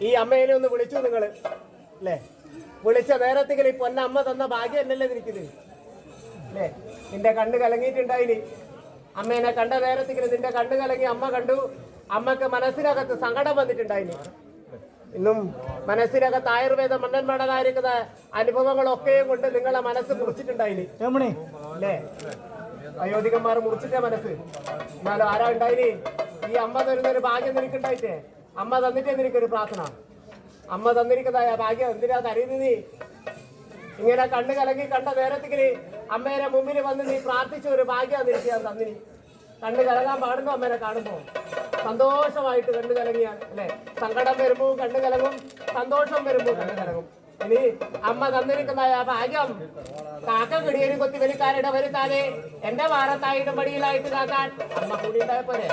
ഈ അമ്മേനെ ഒന്ന് വിളിച്ചു നിങ്ങൾ അല്ലേ? വിളിച്ച നേരത്തിൽ ഈ പൊന്നമ്മ തന്ന ഭാഗ്യം എന്നല്ലേ നിനക്കിത് അല്ലേ? നിന്റെ കണ്ണ് കലങ്ങിയിട്ടുണ്ടായിനി. അമ്മേനെ കണ്ട നേരത്തിൽ നിന്റെ കണ്ണ് കലങ്ങി അമ്മ കണ്ടു. അമ്മക്ക് മനസ്സിനകത്ത് സങ്കടം വന്നിട്ടുണ്ടായിനി. ഇന്നും മനസ്സിനകത്ത് ആയുർവേദ മണ്ണന്മാടകാരിക്കുന്ന അനുഭവങ്ങളൊക്കെയും കൊണ്ട് നിങ്ങളെ മനസ്സ് മുറിച്ചിട്ടുണ്ടായിനി അല്ലേ? വയോധികന്മാർ മുറിച്ചിട്ട മനസ്സ്. എന്നാലും ആരാ ഉണ്ടായിനി? ഈ അമ്മ തരുന്നൊരു ഭാഗ്യം നിനക്കുണ്ടായിട്ടേ. അമ്മ തന്നിട്ടേ നിനക്കൊരു പ്രാർത്ഥന. അമ്മ തന്നിരിക്കുന്നതായ ഭാഗ്യം എന്തിനാ തരുന്നത്? നീ ഇങ്ങനെ കണ്ണ് കലങ്ങി കണ്ട നേരത്തില് അമ്മേനെ മുമ്പിൽ വന്ന് നീ പ്രാർത്ഥിച്ച ഒരു ഭാഗ്യം നിനക്ക് തന്നിനി. കണ്ണ് കലങ്ങാൻ പാടുന്നു അമ്മേനെ കാണുമ്പോ. സന്തോഷമായിട്ട് കണ്ണ് കലങ്ങിയ അല്ലെ? സങ്കടം വരുമ്പോ കണ്ണ് കലങ്ങും, സന്തോഷം വരുമ്പോ കണ്ണ് കലങ്ങും. ഇനി അമ്മ തന്നിരിക്കുന്ന ഭാഗ്യം കാക്ക കിടിയൊരു കൊത്തി വലിക്കാരുടെ വരുത്താതെ എന്റെ വാറത്തായിട്ട് മടിയിലായിട്ട് കാക്കാൻ അമ്മ കൂടി ഉണ്ടായപ്പോലെ